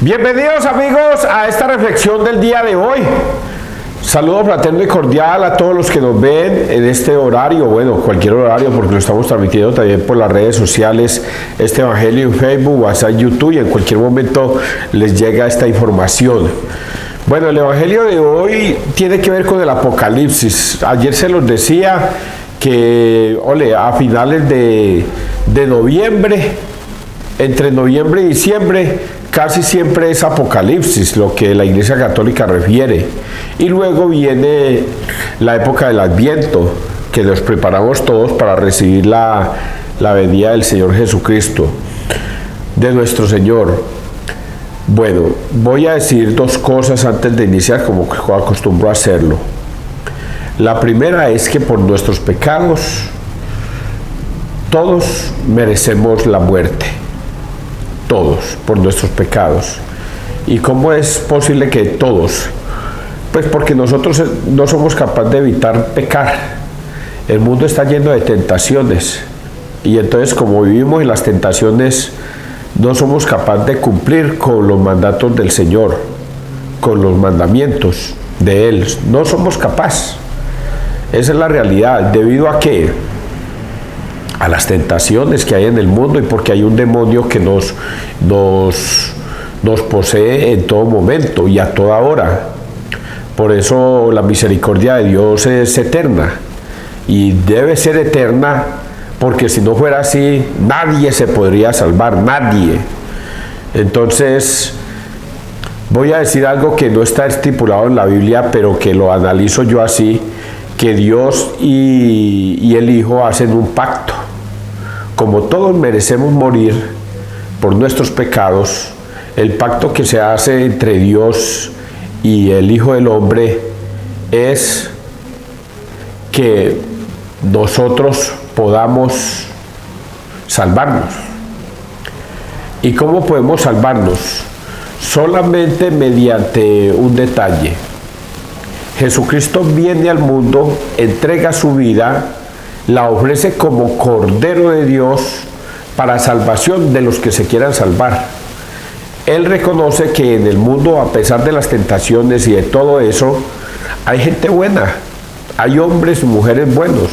Bienvenidos amigos a esta reflexión del día de hoy. Saludo fraterno y cordial a todos los que nos ven en este horario, bueno, cualquier horario, porque lo estamos transmitiendo también por las redes sociales, este evangelio en Facebook, WhatsApp, YouTube, y en cualquier momento les llega esta información. Bueno, el evangelio de hoy tiene que ver con el Apocalipsis. Ayer se los decía que, a finales de noviembre, entre noviembre y diciembre, casi siempre es Apocalipsis, lo que la Iglesia Católica refiere. Y luego viene la época del Adviento, que nos preparamos todos para recibir la venida del Señor Jesucristo, de nuestro Señor. Bueno, voy a decir dos cosas antes de iniciar, como acostumbro a hacerlo. La primera es que por nuestros pecados, todos merecemos la muerte. Todos, por nuestros pecados. ¿Y cómo es posible que todos? Pues porque nosotros no somos capaces de evitar pecar. El mundo está lleno de tentaciones. Y entonces, como vivimos en las tentaciones, no somos capaces de cumplir con los mandatos del Señor, con los mandamientos de Él. No somos capaces. Esa es la realidad. ¿Debido a qué? A las tentaciones que hay en el mundo y porque hay un demonio que nos posee en todo momento y a toda hora. Por eso la misericordia de Dios es eterna y debe ser eterna, porque si no fuera así, nadie se podría salvar, nadie. Entonces, voy a decir algo que no está estipulado en la Biblia, pero que lo analizo yo así, que Dios y el Hijo hacen un pacto. Como todos merecemos morir por nuestros pecados, el pacto que se hace entre Dios y el Hijo del Hombre es que nosotros podamos salvarnos. ¿Y cómo podemos salvarnos? Solamente mediante un detalle. Jesucristo viene al mundo, entrega su vida, la ofrece como Cordero de Dios para salvación de los que se quieran salvar. Él reconoce que en el mundo, a pesar de las tentaciones y de todo eso, hay gente buena, hay hombres y mujeres buenos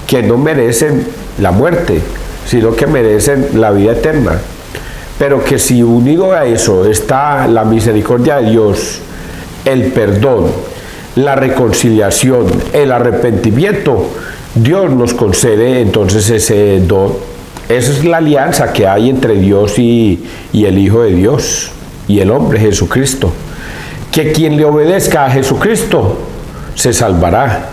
que no merecen la muerte, sino que merecen la vida eterna. Pero que si unido a eso está la misericordia de Dios, el perdón, la reconciliación, el arrepentimiento, Dios nos concede entonces ese don. Esa es la alianza que hay entre Dios y el Hijo de Dios y el hombre Jesucristo. Que quien le obedezca a Jesucristo se salvará,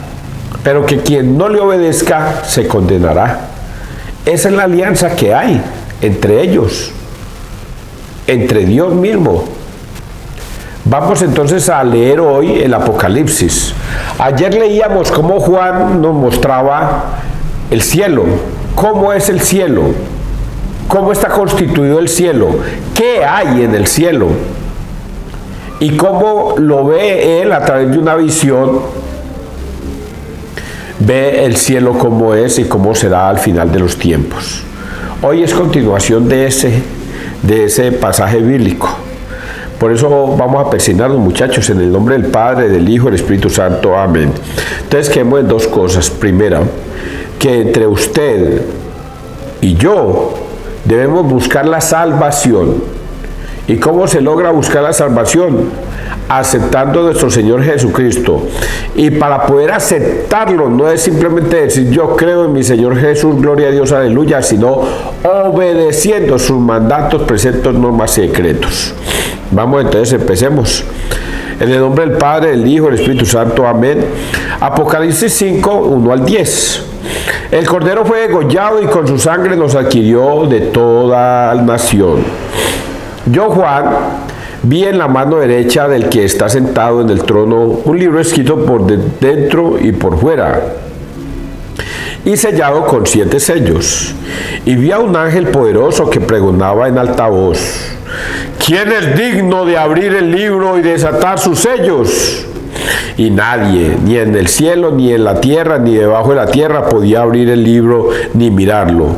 pero que quien no le obedezca se condenará. Esa es la alianza que hay entre ellos, entre Dios mismo. Vamos entonces a leer hoy el Apocalipsis. Ayer leíamos cómo Juan nos mostraba el cielo. ¿Cómo es el cielo? ¿Cómo está constituido el cielo? ¿Qué hay en el cielo? Y cómo lo ve él a través de una visión. Ve el cielo cómo es y cómo será al final de los tiempos. Hoy es continuación de ese pasaje bíblico. Por eso vamos a persignarnos, muchachos, en el nombre del Padre, del Hijo y del Espíritu Santo. Amén. Entonces, quedemos en dos cosas. Primera, que entre usted y yo debemos buscar la salvación. ¿Y cómo se logra buscar la salvación? Aceptando a nuestro Señor Jesucristo. Y para poder aceptarlo, no es simplemente decir yo creo en mi Señor Jesús, gloria a Dios, aleluya, sino obedeciendo sus mandatos, preceptos, normas y decretos. Vamos entonces, empecemos. En el nombre del Padre, del Hijo y del Espíritu Santo. Amén. Apocalipsis 5, 1 al 10. El Cordero fue degollado y con su sangre nos adquirió de toda nación. Yo, Juan, vi en la mano derecha del que está sentado en el trono un libro escrito por dentro y por fuera, y sellado con 7 sellos. Y vi a un ángel poderoso que pregonaba en alta voz: ¿quién es digno de abrir el libro y desatar sus sellos? Y nadie, ni en el cielo, ni en la tierra, ni debajo de la tierra, podía abrir el libro ni mirarlo.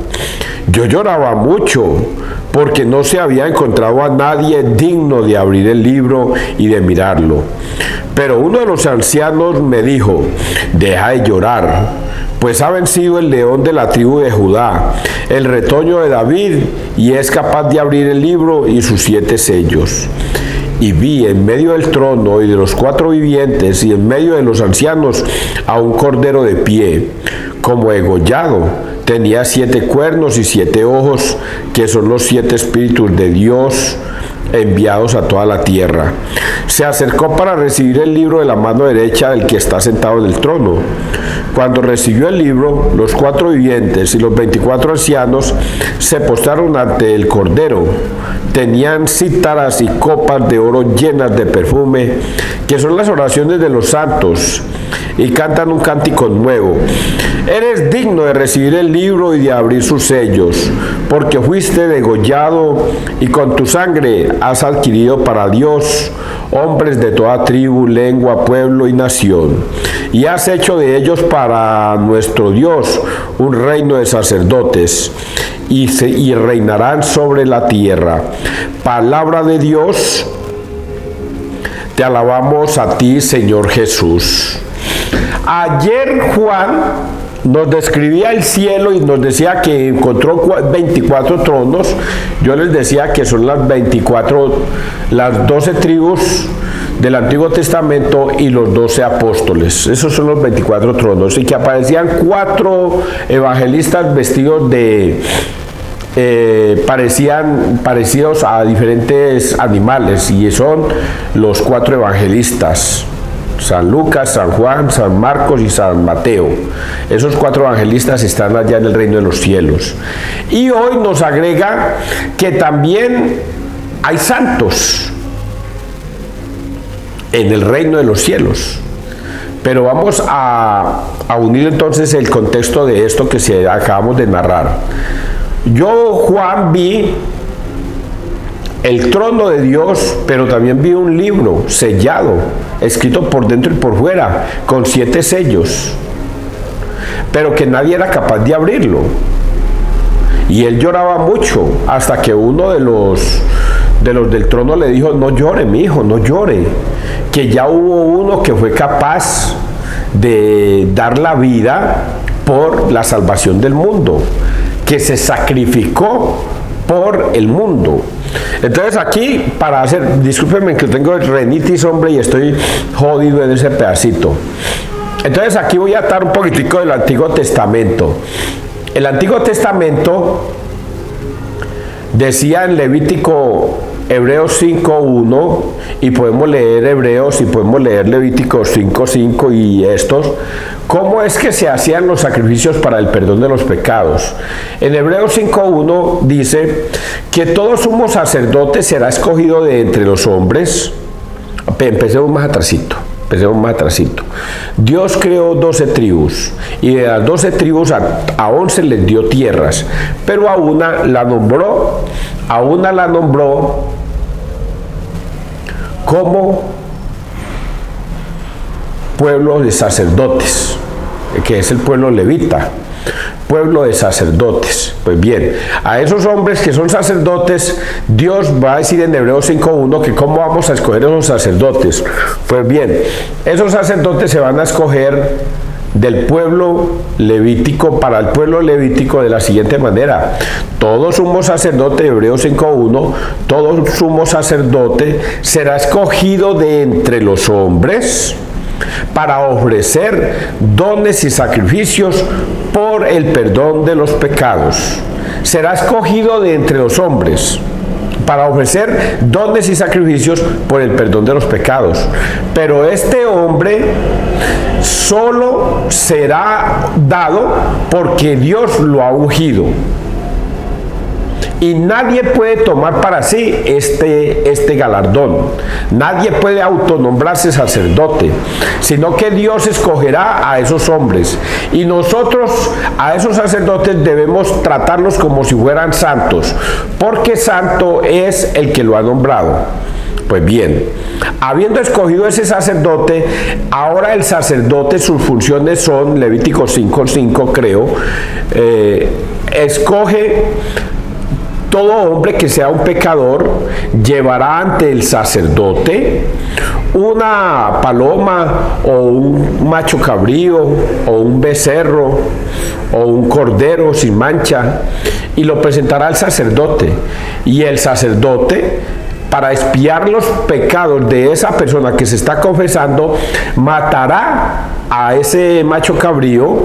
Yo lloraba mucho porque no se había encontrado a nadie digno de abrir el libro y de mirarlo. Pero uno de los ancianos me dijo: deja de llorar, pues ha vencido el león de la tribu de Judá, el retoño de David, y es capaz de abrir el libro y sus 7 sellos. Y vi en medio del trono y de los 4 vivientes y en medio de los ancianos a un cordero de pie, como degollado. Tenía 7 cuernos y 7 ojos, que son los 7 espíritus de Dios enviados a toda la tierra. Se acercó para recibir el libro de la mano derecha del que está sentado en el trono. Cuando recibió el libro, los 4 vivientes y los 24 ancianos se postraron ante el Cordero. Tenían cítaras y copas de oro llenas de perfume, que son las oraciones de los santos, y cantan un cántico nuevo. Eres digno de recibir el libro y de abrir sus sellos, porque fuiste degollado y con tu sangre has adquirido para Dios hombres de toda tribu, lengua, pueblo y nación, y has hecho de ellos para nuestro Dios un reino de sacerdotes, y reinarán sobre la tierra. Palabra de Dios, te alabamos a ti, Señor Jesús. Ayer Juan nos describía el cielo y nos decía que encontró 24 tronos. Yo les decía que son las 12 tribus del Antiguo Testamento y los 12 apóstoles. Esos son los 24 tronos, y que aparecían 4 evangelistas vestidos de parecidos a diferentes animales, y son los 4 evangelistas: San Lucas, San Juan, San Marcos y San Mateo. Esos 4 evangelistas están allá en el reino de los cielos. Y hoy nos agrega que también hay santos en el reino de los cielos. Pero vamos a unir entonces el contexto de esto que acabamos de narrar. Yo, Juan, vi el trono de Dios, pero también vi un libro sellado, escrito por dentro y por fuera, con 7 sellos, pero que nadie era capaz de abrirlo. Y él lloraba mucho, hasta que uno de los del trono le dijo: no llore, mi hijo, no llore, que ya hubo uno que fue capaz de dar la vida por la salvación del mundo, que se sacrificó por el mundo. Entonces aquí, para hacer, discúlpenme que tengo renitis, hombre, y estoy jodido en ese pedacito. Entonces aquí voy a atar un poquitico del Antiguo Testamento. El Antiguo Testamento decía en Levítico, Hebreos 5.1, y podemos leer Hebreos y podemos leer Levíticos 5.5 y estos, cómo es que se hacían los sacrificios para el perdón de los pecados. En Hebreos 5.1 dice que todo sumo sacerdote será escogido de entre los hombres. Empecemos más atrasito. Dios creó 12 tribus, y de las 12 tribus a 11 les dio tierras, pero a una la nombró como pueblo de sacerdotes, que es el pueblo levita, pueblo de sacerdotes. Pues bien, a esos hombres que son sacerdotes, Dios va a decir en Hebreos 5.1 que cómo vamos a escoger a esos sacerdotes. Pues bien, esos sacerdotes se van a escoger del pueblo levítico, para el pueblo levítico, de la siguiente manera: todo sumo sacerdote, Hebreos 5.1, todo sumo sacerdote será escogido de entre los hombres para ofrecer dones y sacrificios por el perdón de los pecados. Será escogido de entre los hombres para ofrecer dones y sacrificios por el perdón de los pecados. Pero este hombre solo será dado porque Dios lo ha ungido. Y nadie puede tomar para sí este galardón. Nadie puede autonombrarse sacerdote, sino que Dios escogerá a esos hombres. Y nosotros a esos sacerdotes debemos tratarlos como si fueran santos, porque santo es el que lo ha nombrado. Pues bien, habiendo escogido ese sacerdote, ahora el sacerdote, sus funciones son, Levítico 5.5 creo, escoge todo hombre que sea un pecador llevará ante el sacerdote una paloma o un macho cabrío o un becerro o un cordero sin mancha y lo presentará al sacerdote, y el sacerdote, para expiar los pecados de esa persona que se está confesando, matará a ese macho cabrío,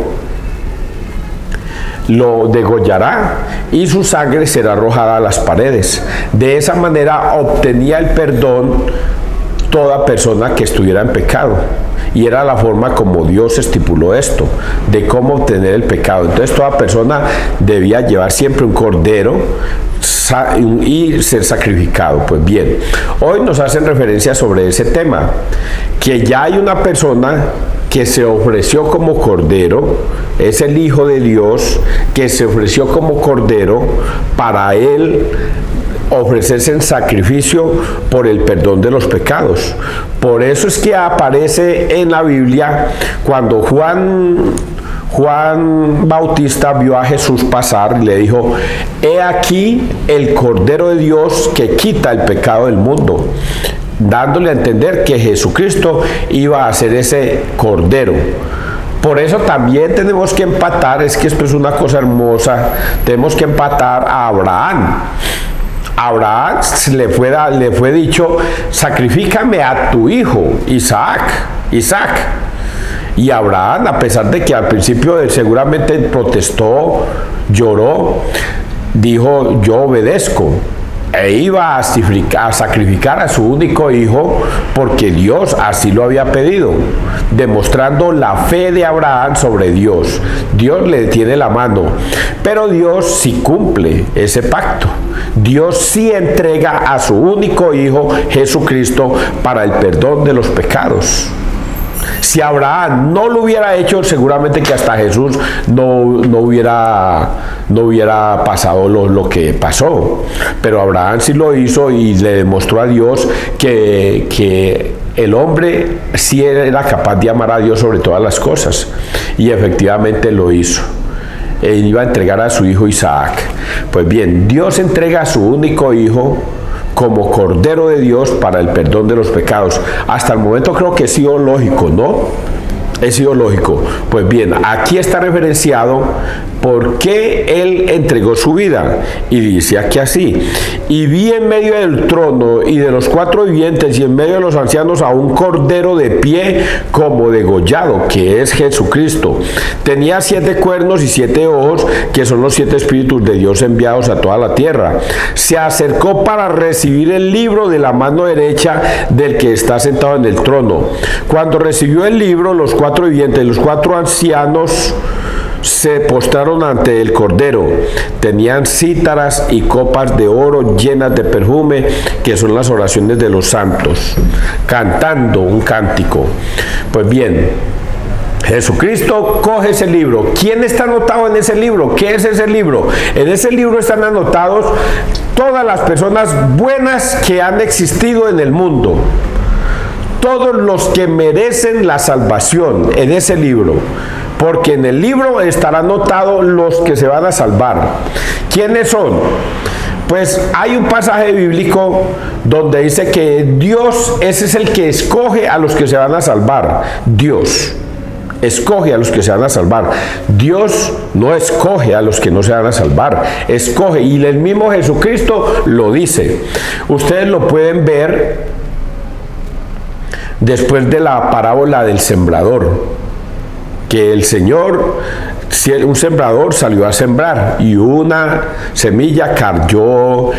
lo degollará y su sangre será arrojada a las paredes. De esa manera obtenía el perdón toda persona que estuviera en pecado. Y era la forma como Dios estipuló esto, de cómo obtener el pecado. Entonces toda persona debía llevar siempre un cordero y ser sacrificado. Pues bien, hoy nos hacen referencia sobre ese tema, que ya hay una persona que se ofreció como cordero, es el Hijo de Dios, que se ofreció como cordero para él ofrecerse en sacrificio por el perdón de los pecados. Por eso es que aparece en la Biblia cuando Juan Bautista vio a Jesús pasar y le dijo: he aquí el Cordero de Dios que quita el pecado del mundo, dándole a entender que Jesucristo iba a ser ese Cordero. Por eso también tenemos que empatar, es que esto es una cosa hermosa, tenemos que empatar a Abraham. A Abraham le fue dicho: sacrifícame a tu hijo Isaac. Y Abraham, a pesar de que al principio seguramente protestó, lloró, dijo: yo obedezco. E iba a sacrificar a su único hijo porque Dios así lo había pedido, demostrando la fe de Abraham sobre Dios. Dios le tiene la mano, pero Dios sí cumple ese pacto. Dios sí entrega a su único hijo Jesucristo para el perdón de los pecados. Si Abraham no lo hubiera hecho, seguramente que hasta Jesús no hubiera pasado lo que pasó. Pero Abraham sí lo hizo y le demostró a Dios que el hombre sí era capaz de amar a Dios sobre todas las cosas. Y efectivamente lo hizo. Él iba a entregar a su hijo Isaac. Pues bien, Dios entrega a su único hijo como Cordero de Dios para el perdón de los pecados. Hasta el momento creo que he sido lógico, ¿no? He sido lógico. Pues bien, aquí está referenciado por qué Él entregó su vida. Y dice aquí así: y vi en medio del trono y de los cuatro vivientes y en medio de los ancianos a un cordero de pie como degollado, que es Jesucristo. Tenía 7 cuernos y 7 ojos, que son los 7 espíritus de Dios enviados a toda la tierra. Se acercó para recibir el libro de la mano derecha del que está sentado en el trono. Cuando recibió el libro, los 4 vivientes y los 4 ancianos se postraron ante el Cordero. Tenían cítaras y copas de oro llenas de perfume, que son las oraciones de los santos, cantando un cántico. Pues bien, Jesucristo coge ese libro. ¿Quién está anotado en ese libro? ¿Qué es ese libro? En ese libro están anotados todas las personas buenas que han existido en el mundo. Todos los que merecen la salvación en ese libro. Porque en el libro estarán anotados los que se van a salvar. ¿Quiénes son? Pues hay un pasaje bíblico donde dice que Dios, ese es el que escoge a los que se van a salvar. Dios escoge a los que se van a salvar. Dios no escoge a los que no se van a salvar. Escoge, y el mismo Jesucristo lo dice. Ustedes lo pueden ver después de la parábola del sembrador, que el Señor, un sembrador salió a sembrar y una semilla cayó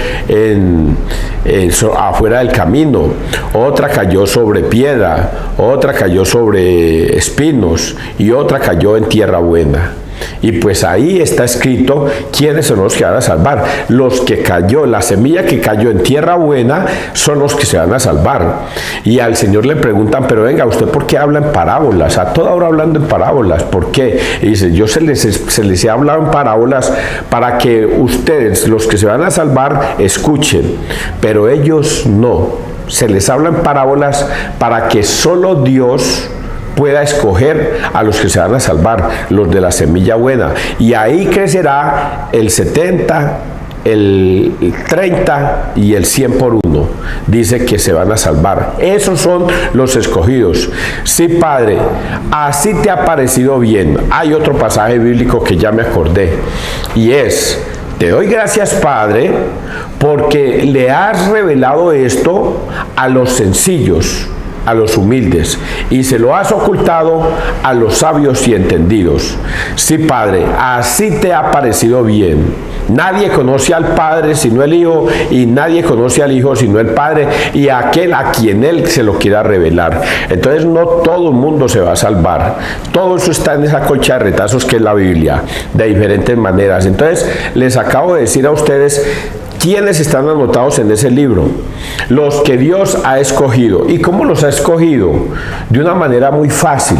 afuera del camino, otra cayó sobre piedra, otra cayó sobre espinos y otra cayó en tierra buena. Y pues ahí está escrito quiénes son los que van a salvar. Los que cayó, la semilla que cayó en tierra buena son los que se van a salvar. Y al Señor le preguntan: pero venga, ¿usted por qué habla en parábolas? A toda hora hablando en parábolas, ¿por qué? Y dice: yo se les he hablado en parábolas para que ustedes, los que se van a salvar, escuchen, pero ellos no. Se les habla en parábolas para que solo Dios pueda escoger a los que se van a salvar, los de la semilla buena. Y ahí crecerá el 70, el 30 y el 100 por 1. Dice que se van a salvar. Esos son los escogidos. Sí, Padre, así te ha parecido bien. Hay otro pasaje bíblico que ya me acordé. Y es: te doy gracias, Padre, porque le has revelado esto a los sencillos, a los humildes, y se lo has ocultado a los sabios y entendidos. Sí, Padre, así te ha parecido bien. Nadie conoce al Padre sino el Hijo, y nadie conoce al Hijo sino el Padre, y aquel a quien Él se lo quiera revelar. Entonces no todo el mundo se va a salvar. Todo eso está en esa colcha de retazos que es la Biblia, de diferentes maneras. Entonces les acabo de decir a ustedes quiénes están anotados en ese libro: los que Dios ha escogido. ¿Y cómo los ha escogido? De una manera muy fácil.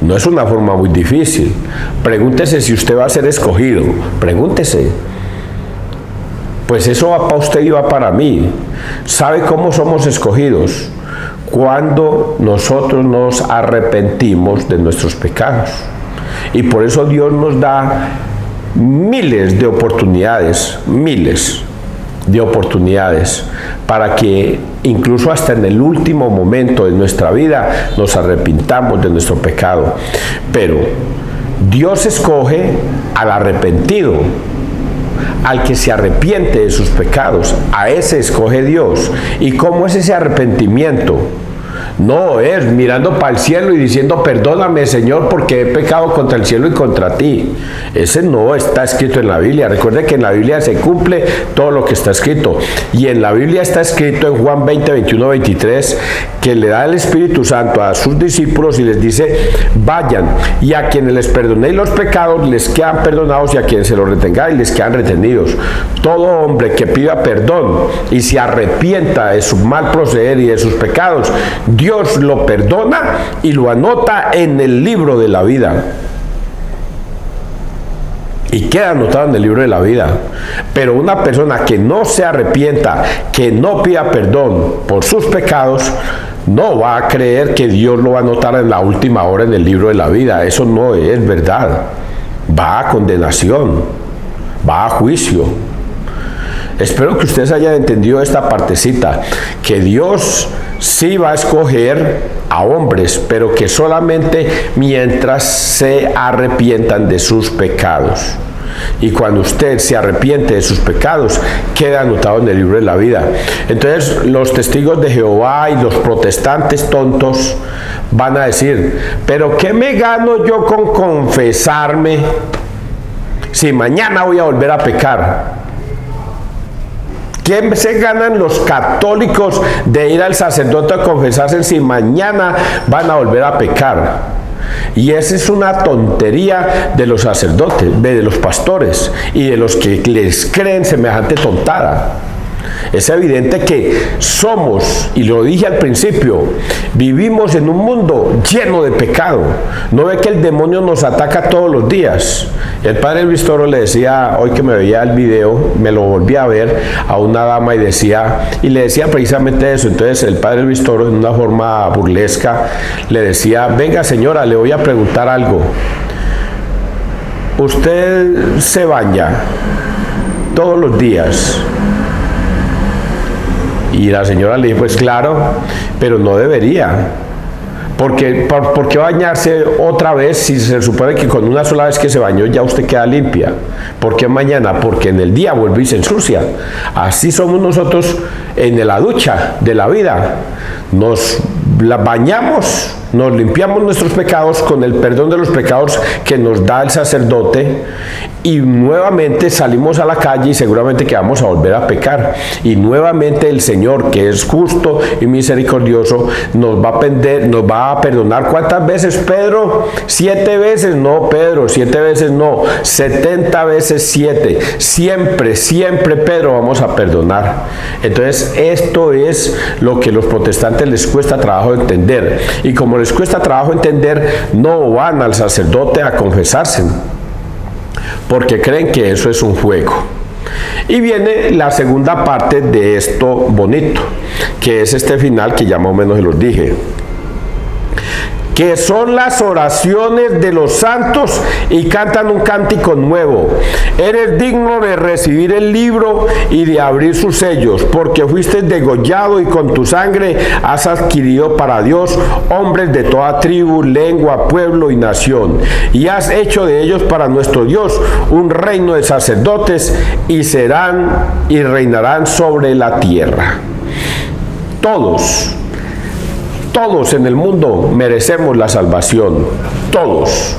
No es una forma muy difícil. Pregúntese si usted va a ser escogido. Pregúntese. Pues eso va para usted y va para mí. ¿Sabe cómo somos escogidos? Cuando nosotros nos arrepentimos de nuestros pecados. Y por eso Dios nos da miles de oportunidades, para que incluso hasta en el último momento de nuestra vida nos arrepintamos de nuestro pecado. Pero Dios escoge al arrepentido, al que se arrepiente de sus pecados. A ese escoge Dios. ¿Y cómo es ese arrepentimiento? No es mirando para el cielo y diciendo: perdóname, Señor, porque he pecado contra el cielo y contra ti. Ese no está escrito en la Biblia. Recuerde que en la Biblia se cumple todo lo que está escrito. Y en la Biblia está escrito en Juan 20, 21, 23, que le da el Espíritu Santo a sus discípulos y les dice: vayan, y a quienes les perdonéis los pecados les quedan perdonados, y a quienes se los retengáis les quedan retenidos. Todo hombre que pida perdón y se arrepienta de su mal proceder y de sus pecados, Dios lo perdona y lo anota en el libro de la vida. Y queda anotado en el libro de la vida. Pero una persona que no se arrepienta, que no pida perdón por sus pecados, no va a creer que Dios lo va a anotar en la última hora en el libro de la vida. Eso no es verdad. Va a condenación, va a juicio. Espero que ustedes hayan entendido esta partecita, que Dios sí va a escoger a hombres, pero que solamente mientras se arrepientan de sus pecados. Y cuando usted se arrepiente de sus pecados, queda anotado en el libro de la vida. Entonces los testigos de Jehová y los protestantes tontos van a decir: pero ¿qué me gano yo con confesarme si mañana voy a volver a pecar? ¿Qué se ganan los católicos de ir al sacerdote a confesarse si mañana van a volver a pecar? Y esa es una tontería de los sacerdotes, de los pastores y de los que les creen semejante tontada. Es evidente que somos, y lo dije al principio, vivimos en un mundo lleno de pecado. ¿No ve que el demonio nos ataca todos los días? El padre Elvis Toro le decía, hoy que me veía el video, me lo volví a ver, a una dama y le decía precisamente eso. Entonces el padre Elvis Toro, en una forma burlesca, le decía: venga, señora, le voy a preguntar algo. ¿Usted se baña todos los días? Y la señora le dijo: pues claro, pero no debería. ¿Por qué bañarse otra vez si se supone que con una sola vez que se bañó ya usted queda limpia? ¿Por qué mañana? Porque en el día vuelve y se ensucia. Así somos nosotros en la ducha de la vida. Nos bañamos, nos limpiamos nuestros pecados con el perdón de los pecados que nos da el sacerdote, y nuevamente salimos a la calle y seguramente que vamos a volver a pecar, y nuevamente el Señor, que es justo y misericordioso, nos va a perdonar. ¿Cuántas veces, Pedro? 7 veces. No, Pedro, 7 veces no, 70 veces 7. Siempre, Pedro, vamos a perdonar. Entonces esto es lo que a los protestantes les cuesta trabajo entender, y como les cuesta trabajo entender, no van al sacerdote a confesarse, porque creen que eso es un juego. Y viene la segunda parte de esto bonito, que es este final que ya más o menos se los dije. que son las oraciones de los santos y cantan un cántico nuevo. Eres digno de recibir el libro y de abrir sus sellos, porque fuiste degollado y con tu sangre has adquirido para Dios hombres de toda tribu, lengua, pueblo y nación, y has hecho de ellos para nuestro Dios un reino de sacerdotes, y serán y reinarán sobre la tierra. Todos en el mundo merecemos la salvación. Todos.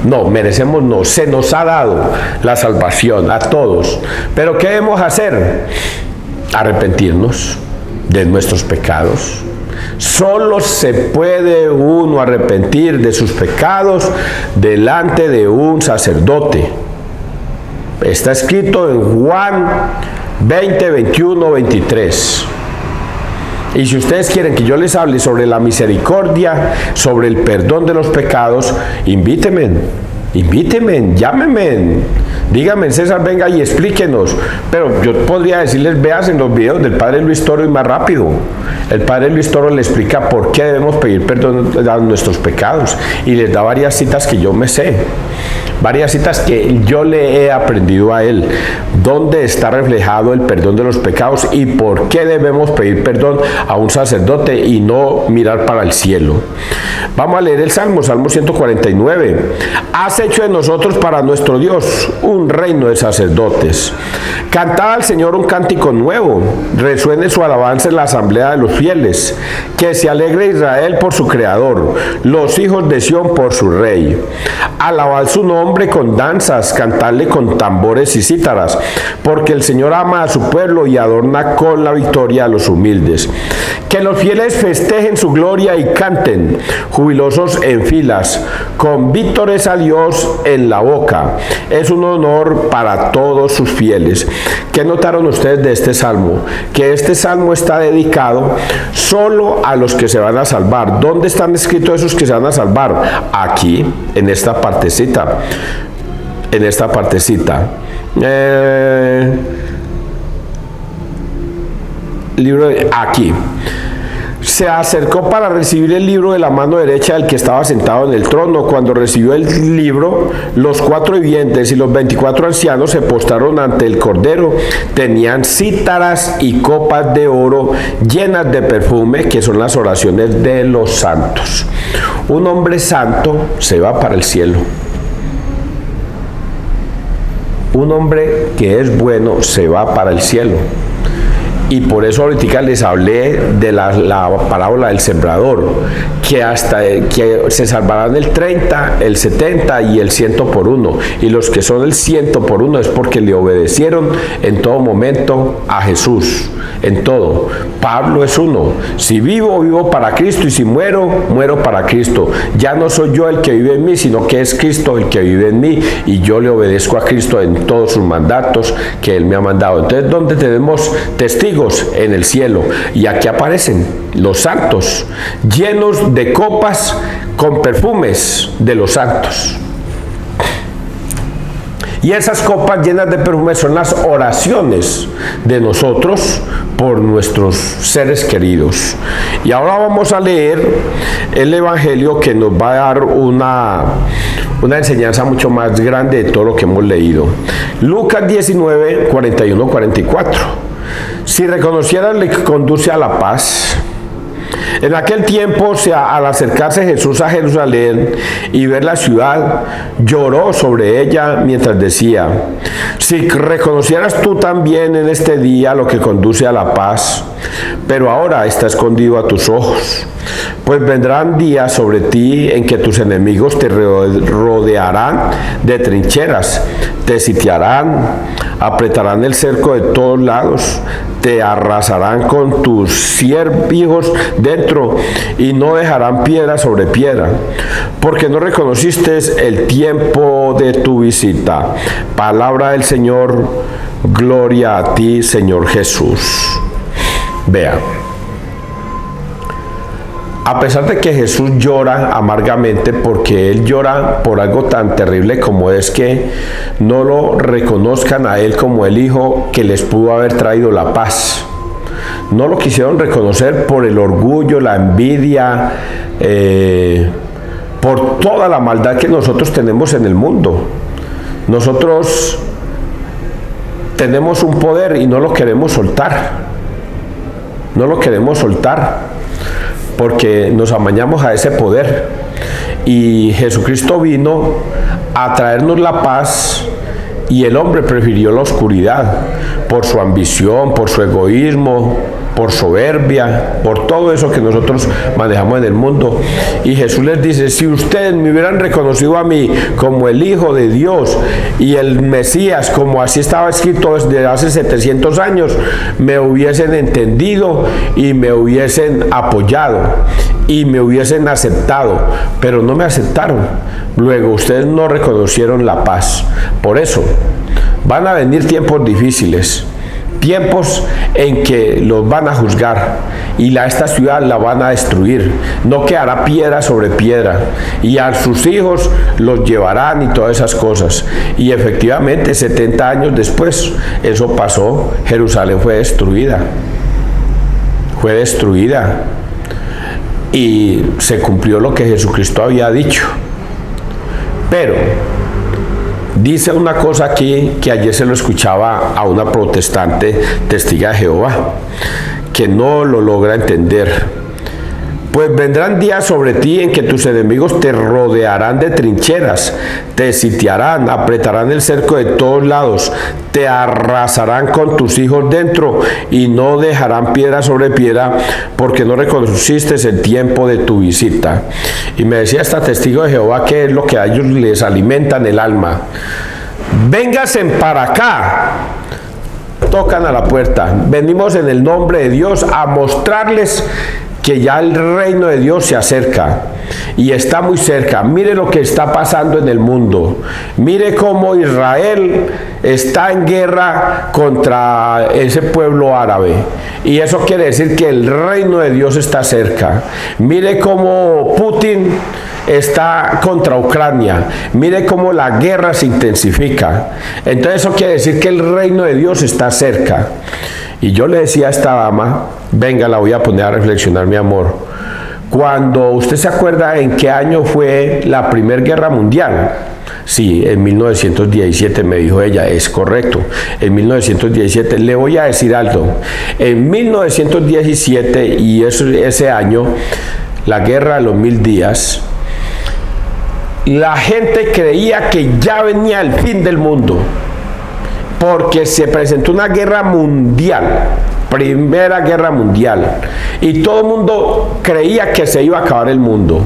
No, merecemos no, se nos ha dado la salvación a todos. Pero ¿qué debemos hacer? Arrepentirnos de nuestros pecados. Solo se puede uno arrepentir de sus pecados delante de un sacerdote. Está escrito en Juan 20, 21, 23. Y si ustedes quieren que yo les hable sobre la misericordia, sobre el perdón de los pecados, invítenme, llámenme, díganme, César, venga y explíquenos. Pero yo podría decirles, veas en los videos del Padre Luis Toro y más rápido. El Padre Luis Toro le explica por qué debemos pedir perdón a nuestros pecados y les da varias citas que yo me sé. Varias citas que yo le he aprendido a él, dónde está reflejado el perdón de los pecados y por qué debemos pedir perdón a un sacerdote y no mirar para el cielo. Vamos a leer el Salmo 149. Has hecho de nosotros para nuestro Dios un reino de sacerdotes. Cantad al Señor un cántico nuevo, resuene su alabanza en la asamblea de los fieles. Que se alegre Israel por su Creador, los hijos de Sión por su Rey. Alabad su nombre con danzas, cantadle con tambores y cítaras, porque el Señor ama a su pueblo y adorna con la victoria a los humildes. Que los fieles festejen su gloria y canten, jubilosos en filas, con vítores a Dios en la boca. Es un honor para todos sus fieles. ¿Qué notaron ustedes de este salmo? Que este salmo está dedicado solo a los que se van a salvar. ¿Dónde están escritos esos que se van a salvar? Aquí, en esta partecita. En esta partecita. Libro de aquí. Se acercó para recibir el libro de la mano derecha del que estaba sentado en el trono. Cuando recibió el libro, los 4 vivientes y los 24 ancianos se postraron ante el Cordero. Tenían cítaras y copas de oro llenas de perfume, que son las oraciones de los santos. Un hombre santo se va para el cielo. Un hombre que es bueno se va para el cielo. Y por eso ahorita les hablé de la parábola del sembrador, que hasta que se salvarán el 30, el 70 y el 100 por 1. Y los que son el 100 por 1 es porque le obedecieron en todo momento a Jesús, en todo. Pablo es uno. Si vivo, vivo para Cristo, y si muero, muero para Cristo. Ya no soy yo el que vive en mí, sino que es Cristo el que vive en mí, y yo le obedezco a Cristo en todos sus mandatos que Él me ha mandado. Entonces, ¿dónde tenemos testigos? En el cielo. Y aquí aparecen los santos, llenos de copas con perfumes de los santos. Y esas copas llenas de perfumes son las oraciones de nosotros por nuestros seres queridos. Y ahora vamos a leer el Evangelio, que nos va a dar una enseñanza mucho más grande de todo lo que hemos leído. Lucas 19, 41, 44. Si reconocieran, le conduce a la paz. En aquel tiempo, al acercarse Jesús a Jerusalén y ver la ciudad, lloró sobre ella mientras decía: si reconocieras tú también en este día lo que conduce a la paz, pero ahora está escondido a tus ojos. Pues vendrán días sobre ti en que tus enemigos te rodearán de trincheras, te sitiarán, apretarán el cerco de todos lados, te arrasarán con tus siervos dentro y no dejarán piedra sobre piedra, porque no reconociste el tiempo de tu visita. Palabra del Señor. Gloria a ti, Señor Jesús. Vea. A pesar de que Jesús llora amargamente, porque Él llora por algo tan terrible como es que no lo reconozcan a Él como el Hijo que les pudo haber traído la paz. No lo quisieron reconocer por el orgullo, la envidia, por toda la maldad que nosotros tenemos en el mundo. Nosotros tenemos un poder y no lo queremos soltar. No lo queremos soltar porque nos amañamos a ese poder. Y Jesucristo vino a traernos la paz y el hombre prefirió la oscuridad por su ambición, por su egoísmo, por soberbia, por todo eso que nosotros manejamos en el mundo. Y Jesús les dice: si ustedes me hubieran reconocido a mí como el Hijo de Dios y el Mesías, como así estaba escrito desde hace 700 años, me hubiesen entendido y me hubiesen apoyado y me hubiesen aceptado, pero no me aceptaron. Luego ustedes no reconocieron la paz. Por eso van a venir tiempos difíciles, tiempos en que los van a juzgar y esta ciudad la van a destruir. No quedará piedra sobre piedra y a sus hijos los llevarán y todas esas cosas. Y efectivamente 70 años después eso pasó. Jerusalén fue destruida. Fue destruida. Y se cumplió lo que Jesucristo había dicho. Pero dice una cosa aquí que ayer se lo escuchaba a una protestante testiga de Jehová, que no lo logra entender. Pues vendrán días sobre ti en que tus enemigos te rodearán de trincheras, te sitiarán, apretarán el cerco de todos lados, te arrasarán con tus hijos dentro y no dejarán piedra sobre piedra, porque no reconociste el tiempo de tu visita. Y me decía esta testigo de Jehová que es lo que a ellos les alimentan el alma. Vénganse para acá. Tocan a la puerta. Venimos en el nombre de Dios a mostrarles que ya el reino de Dios se acerca y está muy cerca. Mire lo que está pasando en el mundo. Mire cómo Israel está en guerra contra ese pueblo árabe, y eso quiere decir que el reino de Dios está cerca. Mire cómo Putin está contra Ucrania. Mire cómo la guerra se intensifica. Entonces eso quiere decir que el reino de Dios está cerca. Y yo le decía a esta dama: venga, la voy a poner a reflexionar, mi amor. Cuando usted se acuerda en qué año fue la Primera Guerra Mundial. Sí, en 1917, me dijo ella. Es correcto, en 1917. Le voy a decir algo. En 1917, y ese año, la guerra de los 1000 días, la gente creía que ya venía el fin del mundo, porque se presentó una guerra mundial, Primera Guerra Mundial, y todo el mundo creía que se iba a acabar el mundo.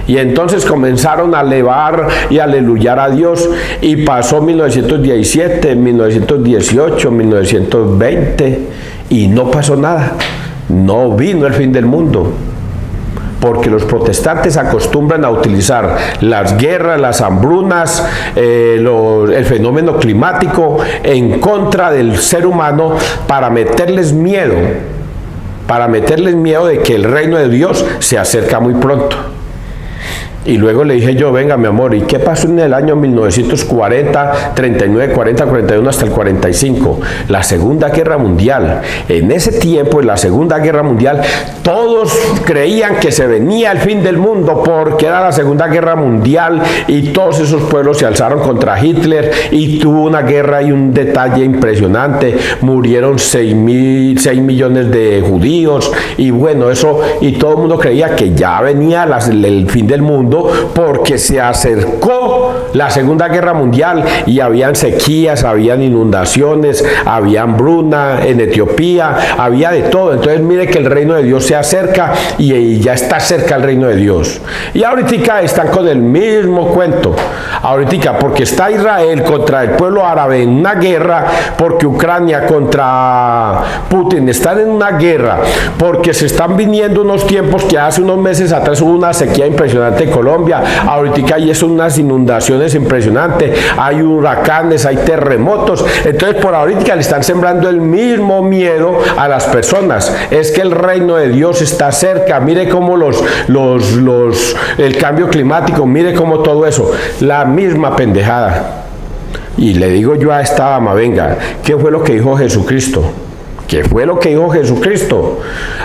Y entonces comenzaron a elevar y a aleluyar a Dios, y pasó 1917, 1918, 1920, y no pasó nada. No vino el fin del mundo. Porque los protestantes acostumbran a utilizar las guerras, las hambrunas, el fenómeno climático en contra del ser humano para meterles miedo de que el reino de Dios se acerca muy pronto. Y luego le dije yo: venga, mi amor, ¿y qué pasó en el año 1940, 39, 40, 41 hasta el 45? La Segunda Guerra Mundial. En ese tiempo, en la Segunda Guerra Mundial, todos creían que se venía el fin del mundo porque era la Segunda Guerra Mundial, y todos esos pueblos se alzaron contra Hitler y tuvo una guerra y un detalle impresionante. Murieron 6 millones de judíos, y bueno, eso, y todo el mundo creía que ya venía el fin del mundo porque se acercó la Segunda Guerra Mundial y habían sequías, habían inundaciones, había hambruna en Etiopía, había de todo. Entonces mire que el reino de Dios se acerca y ya está cerca el reino de Dios. Y ahorita están con el mismo cuento. Ahorita porque está Israel contra el pueblo árabe en una guerra, porque Ucrania contra Putin están en una guerra, porque se están viniendo unos tiempos que hace unos meses atrás hubo una sequía impresionante en Colombia. Ahorita hay unas inundaciones impresionantes, hay huracanes, hay terremotos. Entonces por ahorita le están sembrando el mismo miedo a las personas. Es que el reino de Dios está cerca. Mire cómo el cambio climático, mire cómo todo eso, la misma pendejada. Y le digo yo a esta dama: venga, ¿qué fue lo que dijo Jesucristo? que fue lo que dijo Jesucristo.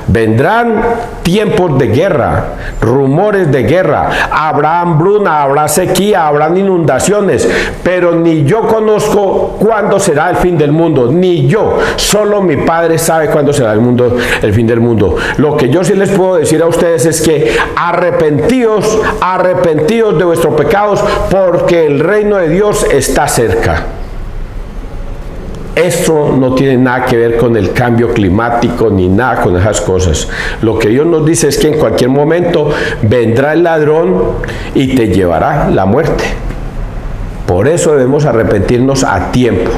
Vendrán tiempos de guerra, rumores de guerra, habrá hambruna, habrá sequía, habrán inundaciones, pero ni yo conozco cuándo será el fin del mundo, ni yo, solo mi Padre sabe cuándo será el fin del mundo. Lo que yo sí les puedo decir a ustedes es que arrepentidos de vuestros pecados, porque el reino de Dios está cerca. Esto no tiene nada que ver con el cambio climático ni nada con esas cosas. Lo que Dios nos dice es que en cualquier momento vendrá el ladrón y te llevará la muerte. Por eso debemos arrepentirnos a tiempo.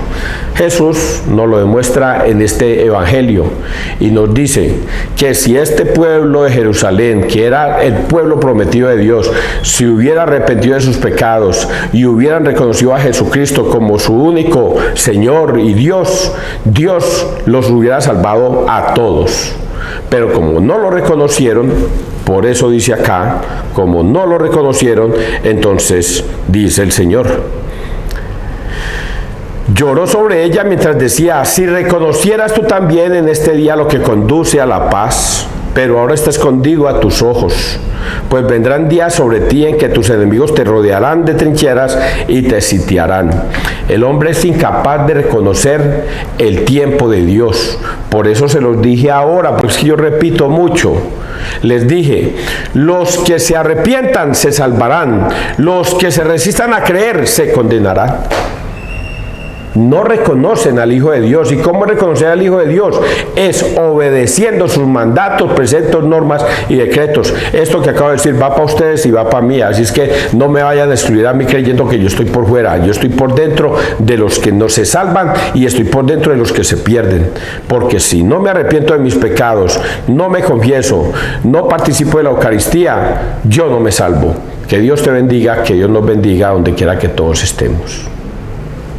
Jesús nos lo demuestra en este evangelio y nos dice que si este pueblo de Jerusalén, que era el pueblo prometido de Dios, si hubiera arrepentido de sus pecados y hubieran reconocido a Jesucristo como su único Señor y Dios, Dios los hubiera salvado a todos. Pero como no lo reconocieron, por eso dice acá, como no lo reconocieron, entonces dice el Señor. Lloró sobre ella mientras decía, si reconocieras tú también en este día lo que conduce a la paz, pero ahora está escondido a tus ojos, pues vendrán días sobre ti en que tus enemigos te rodearán de trincheras y te sitiarán. El hombre es incapaz de reconocer el tiempo de Dios. Por eso se los dije ahora, porque es que yo repito mucho. Les dije, los que se arrepientan se salvarán, los que se resistan a creer se condenarán. No reconocen al Hijo de Dios. ¿Y cómo reconocer al Hijo de Dios? Es obedeciendo sus mandatos, preceptos, normas y decretos. Esto que acabo de decir va para ustedes y va para mí. Así es que no me vayan a excluir a mí creyendo que yo estoy por fuera. Yo estoy por dentro de los que no se salvan y estoy por dentro de los que se pierden. Porque si no me arrepiento de mis pecados, no me confieso, no participo de la Eucaristía, yo no me salvo. Que Dios te bendiga, que Dios nos bendiga donde quiera que todos estemos.